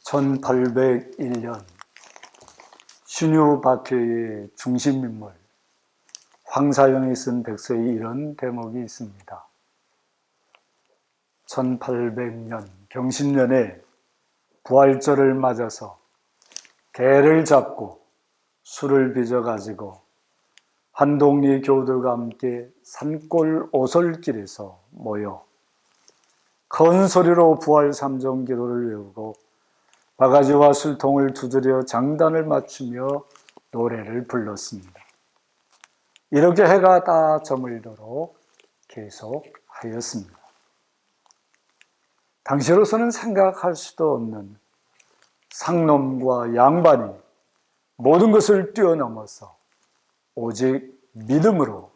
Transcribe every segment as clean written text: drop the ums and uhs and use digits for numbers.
1801년 신유 박해의 중심인물 황사영이 쓴 백서에 이런 대목이 있습니다. 1800년 경신년에 부활절을 맞아서 개를 잡고 술을 빚어가지고 한동리 교우들과 함께 산골 오솔길에서 모여 큰 소리로 부활 삼종 기도를 외우고 바가지와 술통을 두드려 장단을 맞추며 노래를 불렀습니다. 이렇게 해가 다 저물도록 계속하였습니다. 당시로서는 생각할 수도 없는 상놈과 양반이 모든 것을 뛰어넘어서 오직 믿음으로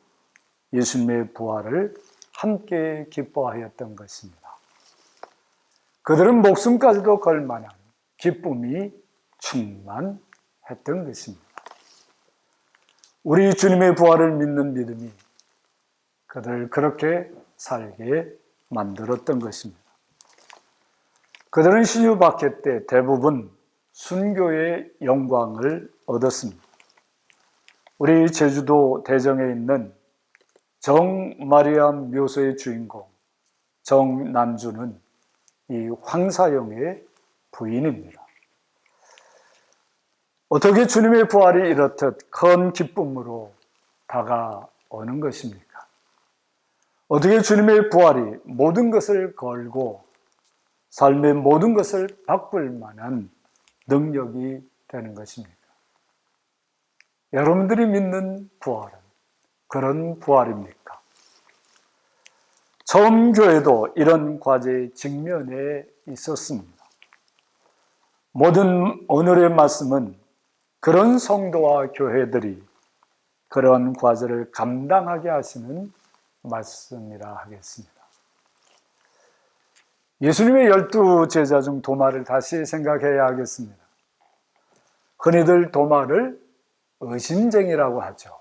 예수님의 부활을 함께 기뻐하였던 것입니다. 그들은 목숨까지도 걸 만한 기쁨이 충만했던 것입니다. 우리 주님의 부활을 믿는 믿음이 그들을 그렇게 살게 만들었던 것입니다. 그들은 신유 박해 때 대부분 순교의 영광을 얻었습니다. 우리 제주도 대정에 있는 정마리암 묘소의 주인공 정남주는 이 황사영의 부인입니다. 어떻게 주님의 부활이 이렇듯 큰 기쁨으로 다가오는 것입니까? 어떻게 주님의 부활이 모든 것을 걸고 삶의 모든 것을 바꿀 만한 능력이 되는 것입니까? 여러분들이 믿는 부활은 그런 부활입니까? 처음 교회도 이런 과제의 직면에 있었습니다. 모든 오늘의 말씀은 그런 성도와 교회들이 그런 과제를 감당하게 하시는 말씀이라 하겠습니다. 예수님의 12 제자 중 도마를 다시 생각해야 하겠습니다. 흔히들 도마를 의심쟁이라고 하죠.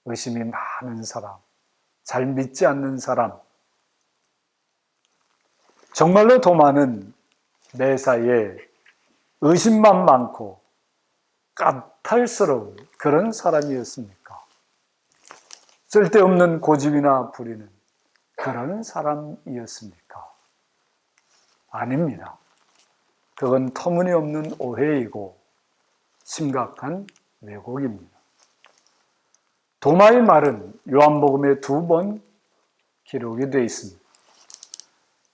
의심이 많은 사람, 잘 믿지 않는 사람. 정말로 도마는 매사에 의심만 많고 까탈스러운 그런 사람이었습니까? 쓸데없는 고집이나 부리는 그런 사람이었습니까? 아닙니다. 그건 터무니없는 오해이고 심각한 왜곡입니다. 도마의 말은 요한복음에 2번 기록이 되어 있습니다.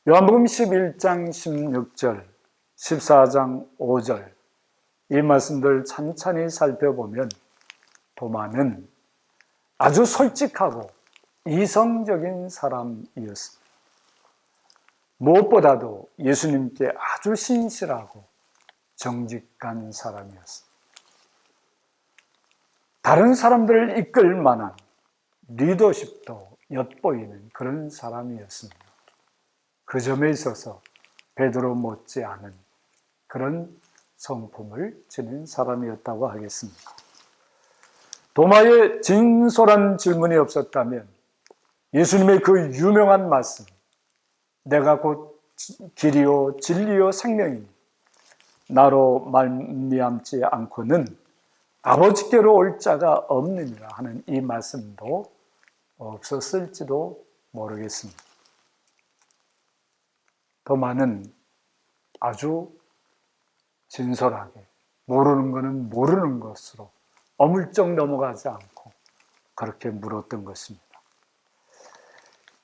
요한복음 11장 16절, 14장 5절 이 말씀들 찬찬히 살펴보면 도마는 아주 솔직하고 이성적인 사람이었습니다. 무엇보다도 예수님께 아주 신실하고 정직한 사람이었습니다. 다른 사람들을 이끌 만한 리더십도 엿보이는 그런 사람이었습니다. 그 점에 있어서 베드로 못지않은 그런 성품을 지닌 사람이었다고 하겠습니다. 도마에 진솔한 질문이 없었다면 예수님의 그 유명한 말씀, 내가 곧 길이요 진리요 생명이니 나로 말미암지 않고는 아버지께로 올 자가 없느니라 하는 이 말씀도 없었을지도 모르겠습니다. 도마는 아주 진솔하게 모르는 것은 모르는 것으로 어물쩍 넘어가지 않고 그렇게 물었던 것입니다.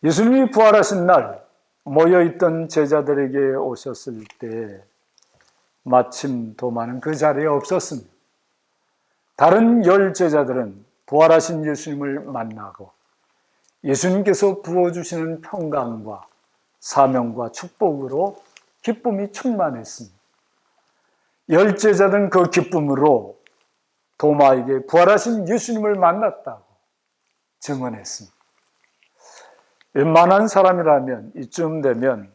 예수님이 부활하신 날 모여있던 제자들에게 오셨을 때 마침 도마는 그 자리에 없었습니다. 다른 10 제자들은 부활하신 예수님을 만나고 예수님께서 부어주시는 평강과 사명과 축복으로 기쁨이 충만했습니다. 10 제자들은 그 기쁨으로 도마에게 부활하신 예수님을 만났다고 증언했습니다. 웬만한 사람이라면 이쯤 되면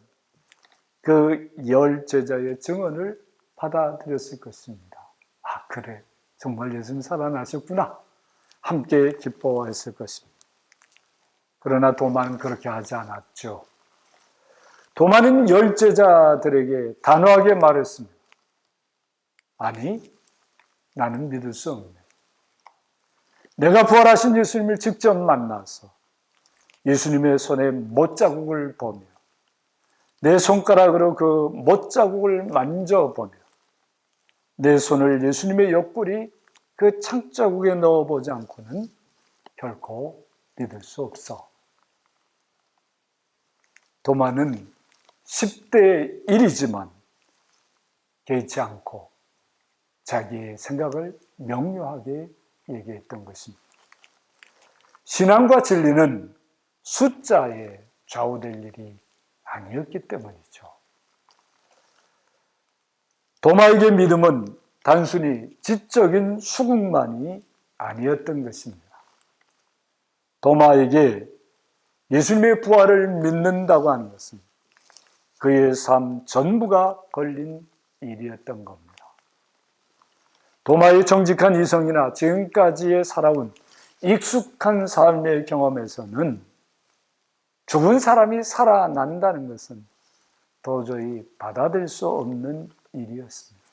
그 10 제자의 증언을 받아들였을 것입니다. 아, 그래. 정말 예수님 살아나셨구나. 함께 기뻐했을 것입니다. 그러나 도마는 그렇게 하지 않았죠. 도마는 10 제자들에게 단호하게 말했습니다. 아니, 나는 믿을 수 없네. 내가 부활하신 예수님을 직접 만나서 예수님의 손에 못자국을 보며 내 손가락으로 그 못자국을 만져보며 내 손을 예수님의 옆구리 그 창자국에 넣어보지 않고는 결코 믿을 수 없어. 도마는 10대 1이지만 개의치 않고 자기의 생각을 명료하게 얘기했던 것입니다. 신앙과 진리는 숫자에 좌우될 일이 아니었기 때문이죠. 도마에게 믿음은 단순히 지적인 수긍만이 아니었던 것입니다. 도마에게 예수님의 부활을 믿는다고 하는 것은 그의 삶 전부가 걸린 일이었던 겁니다. 도마의 정직한 이성이나 지금까지의 살아온 익숙한 삶의 경험에서는 죽은 사람이 살아난다는 것은 도저히 받아들일 수 없는 일이었습니다.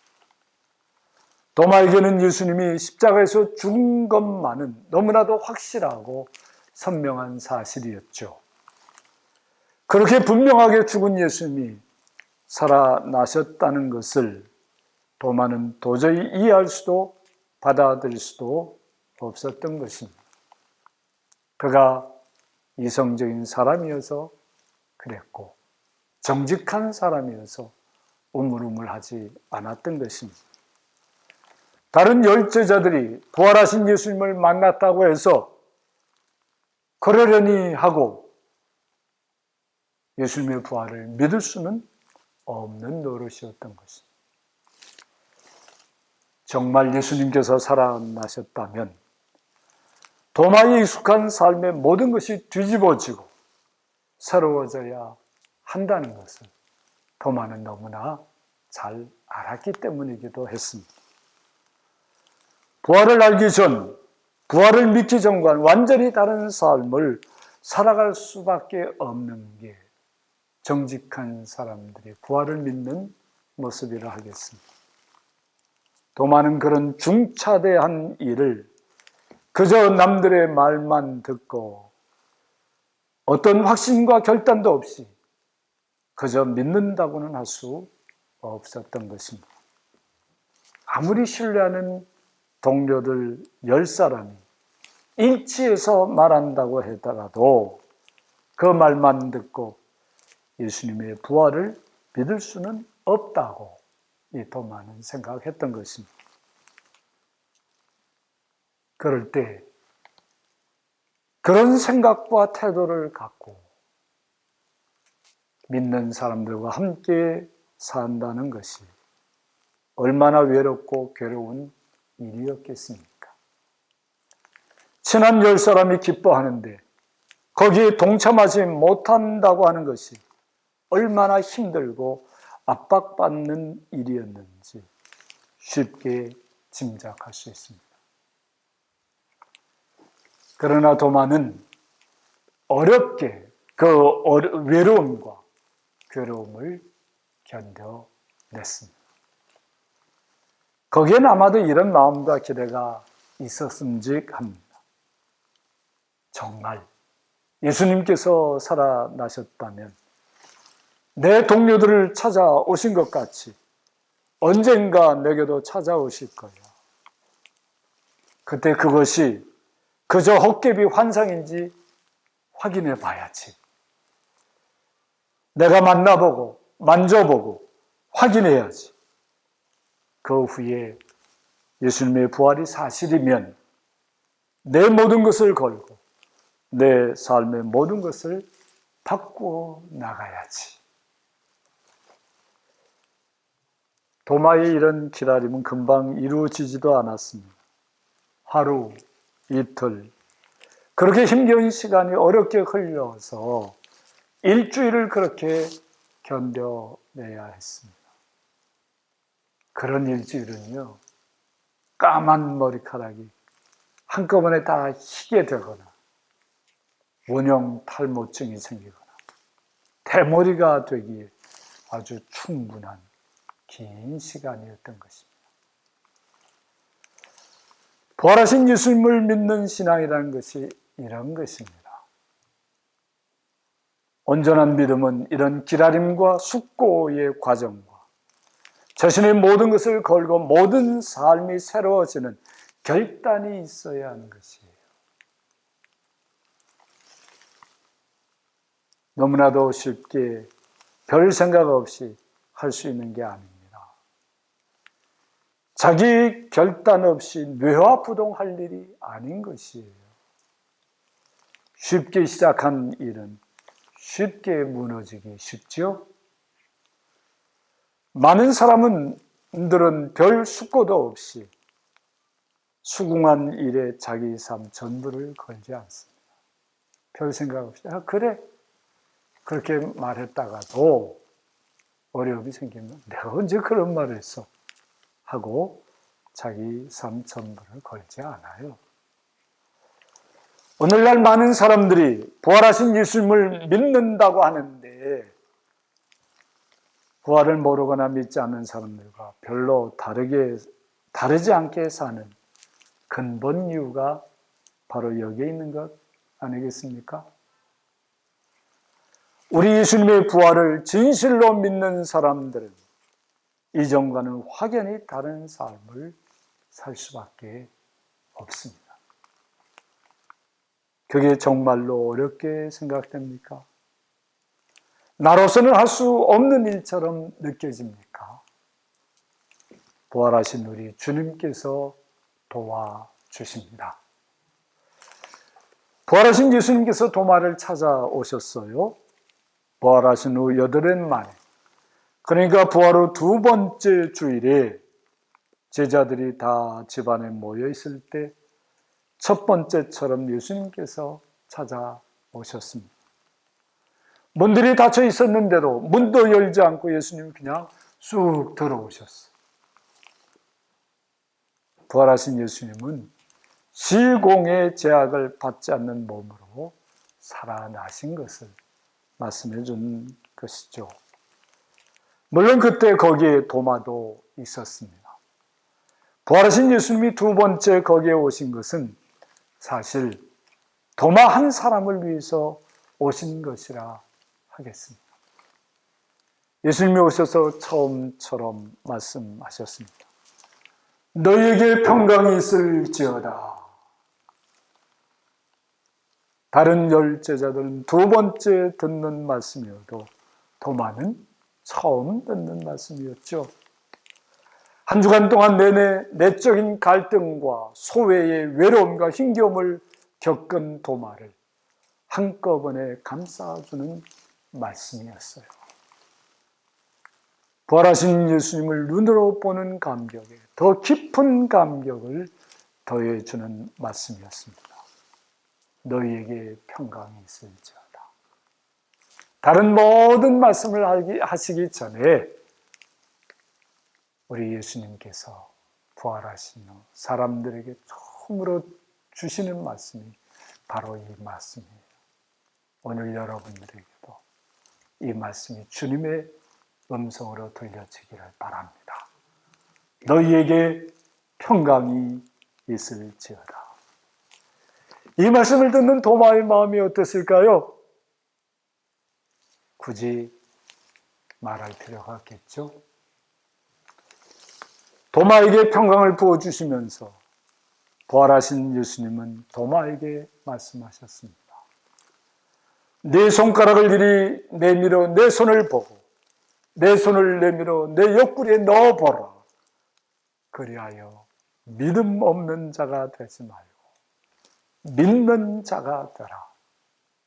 도마에게는 예수님이 십자가에서 죽은 것만은 너무나도 확실하고 선명한 사실이었죠. 그렇게 분명하게 죽은 예수님이 살아나셨다는 것을 도마는 도저히 이해할 수도 받아들일 수도 없었던 것입니다. 그가 이성적인 사람이어서 그랬고 정직한 사람이어서 우물우물하지 않았던 것입니다. 다른 열제자들이 부활하신 예수님을 만났다고 해서 그러려니 하고 예수님의 부활을 믿을 수는 없는 노릇이었던 것입니다. 정말 예수님께서 살아나셨다면 도마에 익숙한 삶의 모든 것이 뒤집어지고 새로워져야 한다는 것을 도마는 너무나 잘 알았기 때문이기도 했습니다. 부활을 알기 전, 부활을 믿기 전과는 완전히 다른 삶을 살아갈 수밖에 없는 게 정직한 사람들이 부활을 믿는 모습이라 하겠습니다. 도마는 그런 중차대한 일을 그저 남들의 말만 듣고 어떤 확신과 결단도 없이 그저 믿는다고는 할 수 없었던 것입니다. 아무리 신뢰하는 동료들 10사람이 일치해서 말한다고 하더라도 그 말만 듣고 예수님의 부활을 믿을 수는 없다고 이 도마는 생각했던 것입니다. 그럴 때 그런 생각과 태도를 갖고 믿는 사람들과 함께 산다는 것이 얼마나 외롭고 괴로운 일이었겠습니까? 친한 10사람이 기뻐하는데 거기에 동참하지 못한다고 하는 것이 얼마나 힘들고 압박받는 일이었는지 쉽게 짐작할 수 있습니다. 그러나 도마는 어렵게 그 외로움과 괴로움을 견뎌냈습니다. 거기엔 아마도 이런 마음과 기대가 있었음직합니다. 정말 예수님께서 살아나셨다면 내 동료들을 찾아오신 것 같이 언젠가 내게도 찾아오실 거야. 그때 그것이 그저 헛개비 환상인지 확인해 봐야지. 내가 만나보고 만져보고 확인해야지. 그 후에 예수님의 부활이 사실이면 내 모든 것을 걸고 내 삶의 모든 것을 바꾸어 나가야지. 도마의 이런 기다림은 금방 이루어지지도 않았습니다. 하루, 이틀, 그렇게 힘겨운 시간이 어렵게 흘러서 일주일을 그렇게 견뎌내야 했습니다. 그런 일주일은요, 까만 머리카락이 한꺼번에 다 희게 되거나 원형 탈모증이 생기거나 대머리가 되기에 아주 충분한 긴 시간이었던 것입니다. 부활하신 예수님을 믿는 신앙이라는 것이 이런 것입니다. 온전한 믿음은 이런 기다림과 숙고의 과정과 자신의 모든 것을 걸고 모든 삶이 새로워지는 결단이 있어야 하는 것이에요. 너무나도 쉽게 별 생각 없이 할 수 있는 게 아닙니다. 자기 결단 없이 뇌화부동할 일이 아닌 것이에요. 쉽게 시작한 일은 쉽게 무너지기 쉽죠? 많은 사람들은 별 숙고도 없이 수긍한 일에 자기 삶 전부를 걸지 않습니다. 별 생각 없이 그래 그렇게 말했다가도 어려움이 생기면 내가 언제 그런 말을 했어 하고 자기 삶 전부를 걸지 않아요. 오늘날 많은 사람들이 부활하신 예수님을 믿는다고 하는데 부활을 모르거나 믿지 않는 사람들과 별로 다르지 않게 사는 근본 이유가 바로 여기에 있는 것 아니겠습니까? 우리 예수님의 부활을 진실로 믿는 사람들은 이전과는 확연히 다른 삶을 살 수밖에 없습니다. 그게 정말로 어렵게 생각됩니까? 나로서는 할 수 없는 일처럼 느껴집니까? 부활하신 우리 주님께서 도와주십니다. 부활하신 예수님께서 도마를 찾아오셨어요. 부활하신 후 8일 만에, 그러니까 부활 후 2번째 주일에 제자들이 다 집안에 모여 있을 때 첫 번째처럼 예수님께서 찾아오셨습니다. 문들이 닫혀 있었는데도 문도 열지 않고 예수님이 그냥 쑥 들어오셨어요. 부활하신 예수님은 시공의 제약을 받지 않는 몸으로 살아나신 것을 말씀해 준 것이죠. 물론 그때 거기에 도마도 있었습니다. 부활하신 예수님이 2번째 거기에 오신 것은 사실 도마 한 사람을 위해서 오신 것이라 하겠습니다. 예수님이 오셔서 처음처럼 말씀하셨습니다. 너희에게 평강이 있을지어다. 다른 10제자들은 2번째 듣는 말씀이어도 도마는 처음 듣는 말씀이었죠. 한 주간 동안 내내 내적인 갈등과 소외의 외로움과 힘겨움을 겪은 도마를 한꺼번에 감싸주는 말씀이었어요. 부활하신 예수님을 눈으로 보는 감격에 더 깊은 감격을 더해주는 말씀이었습니다. 너희에게 평강이 있을지어다. 다른 모든 말씀을 하시기 전에 우리 예수님께서 부활하신 후 사람들에게 처음으로 주시는 말씀이 바로 이 말씀이에요. 오늘 여러분들에게도 이 말씀이 주님의 음성으로 들려지기를 바랍니다. 너희에게 평강이 있을지어다. 이 말씀을 듣는 도마의 마음이 어땠을까요? 굳이 말할 필요가 없겠죠? 도마에게 평강을 부어주시면서 부활하신 예수님은 도마에게 말씀하셨습니다. 내 손가락을 이리 내밀어 내 손을 보고 내 손을 내밀어 내 옆구리에 넣어보라. 그리하여 믿음 없는 자가 되지 말고 믿는 자가 되라.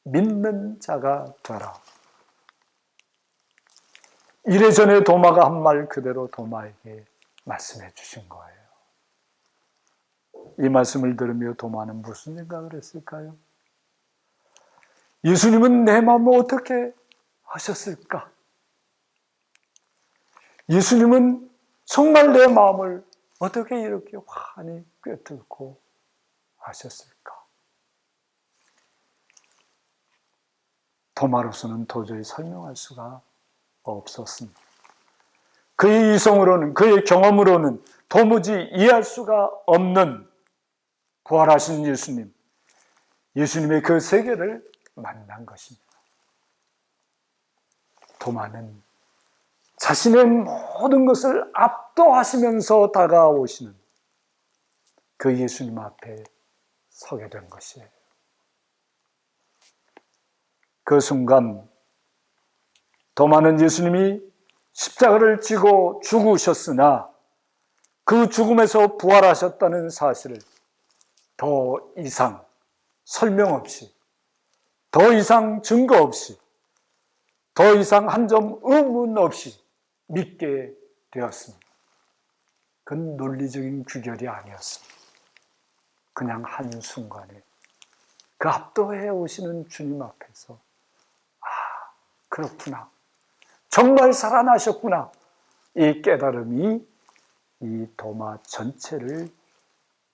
믿는 자가 되라. 이래전에 도마가 한 말 그대로 도마에게 말씀해 주신 거예요. 이 말씀을 들으며 도마는 무슨 생각을 했을까요? 예수님은 내 마음을 어떻게 하셨을까? 예수님은 정말 내 마음을 어떻게 이렇게 환히 꿰뚫고 하셨을까? 도마로서는 도저히 설명할 수가 없었습니다. 그의 이성으로는, 그의 경험으로는 도무지 이해할 수가 없는 부활하신 예수님, 예수님의 그 세계를 만난 것입니다. 도마는 자신의 모든 것을 압도하시면서 다가오시는 그 예수님 앞에 서게 된 것이에요. 그 순간 도마는 예수님이 십자가를 지고 죽으셨으나 그 죽음에서 부활하셨다는 사실을 더 이상 설명 없이, 더 이상 증거 없이, 더 이상 한 점 의문 없이 믿게 되었습니다. 그건 논리적인 규결이 아니었습니다. 그냥 한순간에 그 압도해 오시는 주님 앞에서 그렇구나, 정말 살아나셨구나, 이 깨달음이 이 도마 전체를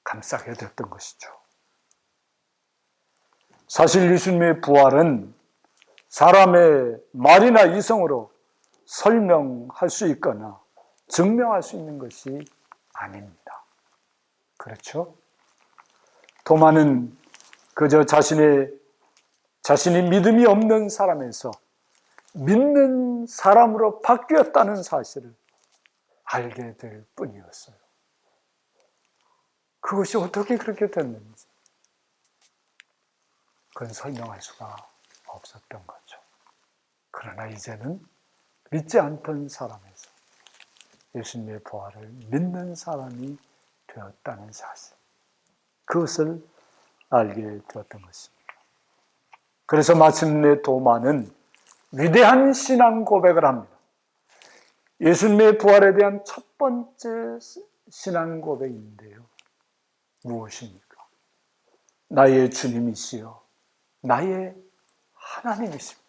감싸게 됐던 것이죠. 사실 예수님의 부활은 사람의 말이나 이성으로 설명할 수 있거나 증명할 수 있는 것이 아닙니다. 그렇죠? 도마는 그저 자신이 믿음이 없는 사람에서 믿는 사람으로 바뀌었다는 사실을 알게 될 뿐이었어요. 그것이 어떻게 그렇게 됐는지 그건 설명할 수가 없었던 거죠. 그러나 이제는 믿지 않던 사람에서 예수님의 부활을 믿는 사람이 되었다는 사실, 그것을 알게 되었던 것입니다. 그래서 마침내 도마는 위대한 신앙 고백을 합니다. 예수님의 부활에 대한 첫 번째 신앙 고백인데요. 무엇입니까? 나의 주님이시여 나의 하나님이십니다.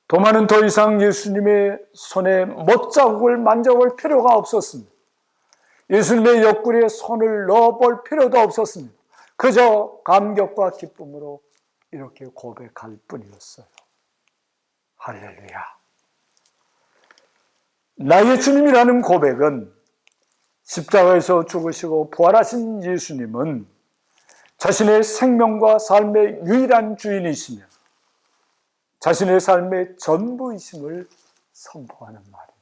도마는 더 이상 예수님의 손에 못자국을 만져볼 필요가 없었습니다. 예수님의 옆구리에 손을 넣어볼 필요도 없었습니다. 그저 감격과 기쁨으로 이렇게 고백할 뿐이었어요. 할렐루야. 나의 주님이라는 고백은 십자가에서 죽으시고 부활하신 예수님은 자신의 생명과 삶의 유일한 주인이시며 자신의 삶의 전부이심을 선포하는 말입니다.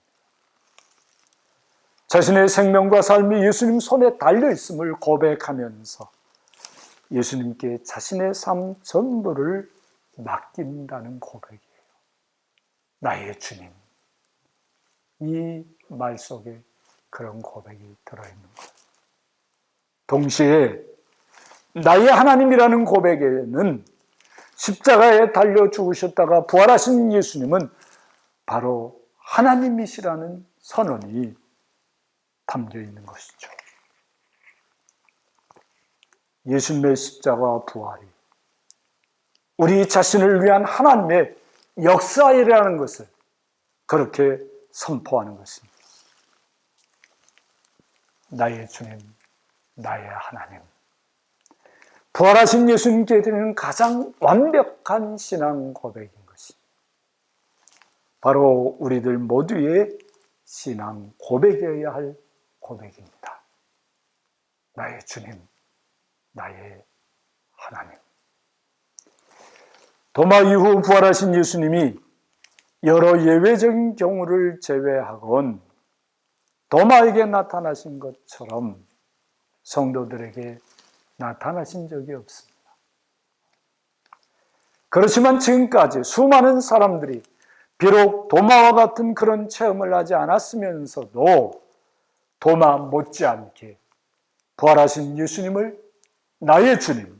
자신의 생명과 삶이 예수님 손에 달려있음을 고백하면서 예수님께 자신의 삶 전부를 맡긴다는 고백이에요. 나의 주님. 이 말 속에 그런 고백이 들어있는 거예요. 동시에 나의 하나님이라는 고백에는 십자가에 달려 죽으셨다가 부활하신 예수님은 바로 하나님이시라는 선언이 담겨 있는 것이죠. 예수님의 십자가와 부활이 우리 자신을 위한 하나님의 역사이라는 것을 그렇게 선포하는 것입니다. 나의 주님, 나의 하나님. 부활하신 예수님께 드리는 가장 완벽한 신앙 고백인 것입니다. 바로 우리들 모두의 신앙 고백이어야 할 고백입니다. 나의 주님, 나의 하나님. 도마 이후 부활하신 예수님이 여러 예외적인 경우를 제외하곤 도마에게 나타나신 것처럼 성도들에게 나타나신 적이 없습니다. 그렇지만 지금까지 수많은 사람들이 비록 도마와 같은 그런 체험을 하지 않았으면서도 도마 못지않게 부활하신 예수님을 나의 주님,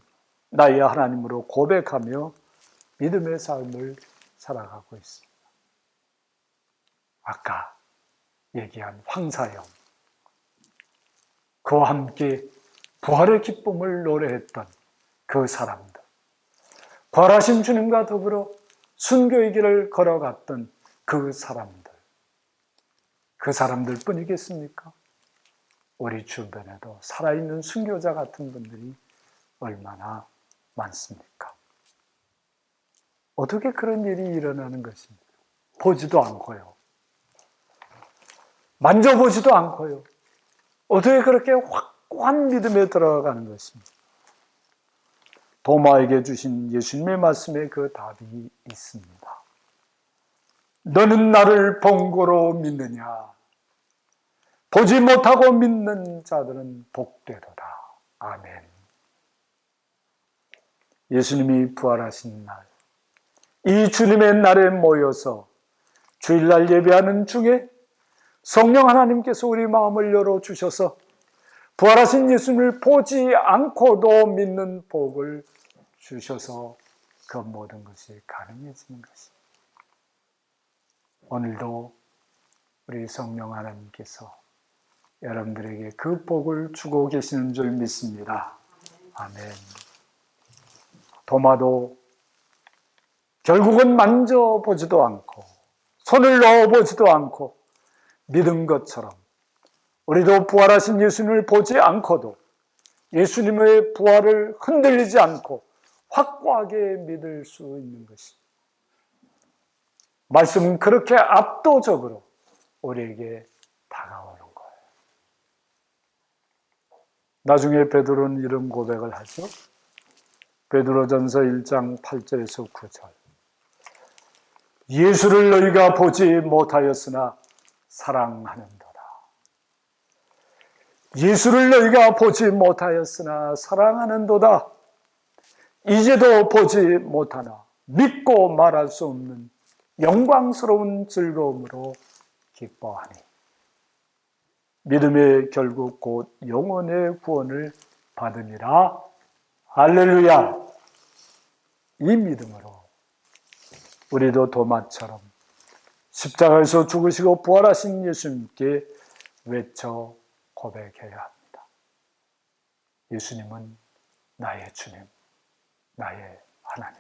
나의 하나님으로 고백하며 믿음의 삶을 살아가고 있습니다. 아까 얘기한 황사형, 그와 함께 부활의 기쁨을 노래했던 그 사람들, 부활하신 주님과 더불어 순교의 길을 걸어갔던 그 사람들 뿐이겠습니까? 우리 주변에도 살아있는 순교자 같은 분들이 얼마나 많습니까? 어떻게 그런 일이 일어나는 것입니까? 보지도 않고요. 만져보지도 않고요. 어떻게 그렇게 확 확고한 믿음에 들어가는 것입니다. 도마에게 주신 예수님의 말씀에 그 답이 있습니다. 너는 나를 본고로 믿느냐? 보지 못하고 믿는 자들은 복되도다. 아멘. 예수님이 부활하신 날, 이 주님의 날에 모여서 주일날 예배하는 중에 성령 하나님께서 우리 마음을 열어주셔서 부활하신 예수님을 보지 않고도 믿는 복을 주셔서 그 모든 것이 가능해지는 것입니다. 오늘도 우리 성령 하나님께서 여러분들에게 그 복을 주고 계시는 줄 믿습니다. 아멘. 도마도 결국은 만져보지도 않고 손을 넣어보지도 않고 믿은 것처럼 우리도 부활하신 예수님을 보지 않고도 예수님의 부활을 흔들리지 않고 확고하게 믿을 수 있는 것입니다. 말씀은 그렇게 압도적으로 우리에게 다가오는 거예요. 나중에 베드로는 이런 고백을 하죠. 베드로전서 1장 8절에서 9절. 예수를 너희가 보지 못하였으나 사랑하는도다. 예수를 너희가 보지 못하였으나 사랑하는도다. 이제도 보지 못하나 믿고 말할 수 없는 영광스러운 즐거움으로 기뻐하니. 믿음의 결국 곧 영혼의 구원을 받으니라. 할렐루야. 이 믿음으로 우리도 도마처럼 십자가에서 죽으시고 부활하신 예수님께 외쳐 고백해야 합니다. 예수님은 나의 주님, 나의 하나님.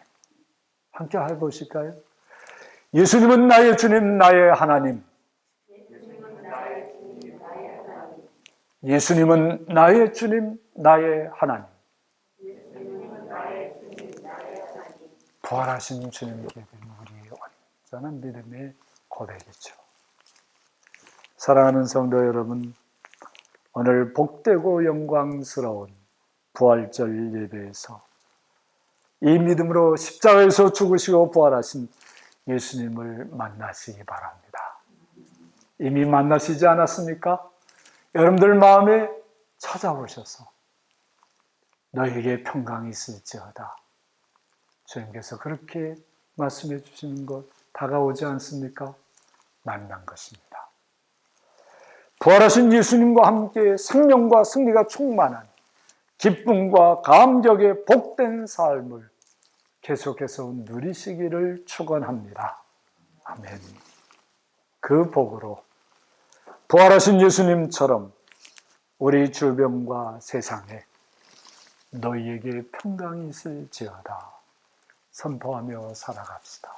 함께 해보실까요? 예수님은 나의 주님, 나의 하나님. 예수님은 나의 주님, 나의 하나님. 부활하신 주님께 대한 우리의 완전한 믿음의 고백이죠. 사랑하는 성도 여러분, 오늘 복되고 영광스러운 부활절 예배에서 이 믿음으로 십자가에서 죽으시고 부활하신 예수님을 만나시기 바랍니다. 이미 만나시지 않았습니까? 여러분들 마음에 찾아오셔서 너에게 평강이 있을지어다. 주님께서 그렇게 말씀해 주시는 것 다가오지 않습니까? 만난 것입니다. 부활하신 예수님과 함께 생명과 승리가 충만한 기쁨과 감격의 복된 삶을 계속해서 누리시기를 축원합니다. 아멘. 그 복으로 부활하신 예수님처럼 우리 주변과 세상에 너희에게 평강이 있을지어다 선포하며 살아갑시다.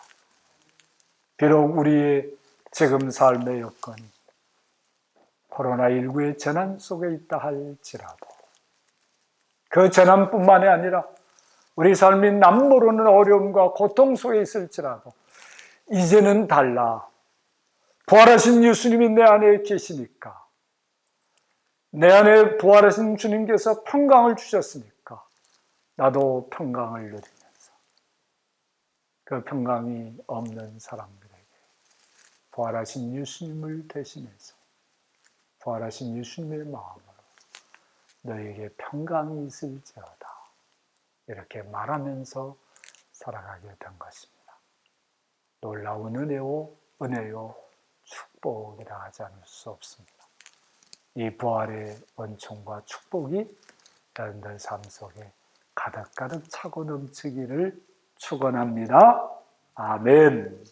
비록 우리의 지금 삶의 여건이 코로나19의 재난 속에 있다 할지라도 그 재난뿐만이 아니라 우리 삶이 남모르는 어려움과 고통 속에 있을지라도 이제는 달라. 부활하신 예수님이 내 안에 계시니까, 내 안에 부활하신 주님께서 평강을 주셨으니까 나도 평강을 누리면서 그 평강이 없는 사람들에게 부활하신 예수님을 대신해서 부활하신 예수님의 마음으로 너에게 평강이 있을지어다 이렇게 말하면서 살아가게 된 것입니다. 놀라운 은혜요 축복이라 하지 않을 수 없습니다. 이 부활의 은총과 축복이 여러분들 삶 속에 가득가득 차고 넘치기를 축원합니다. 아멘.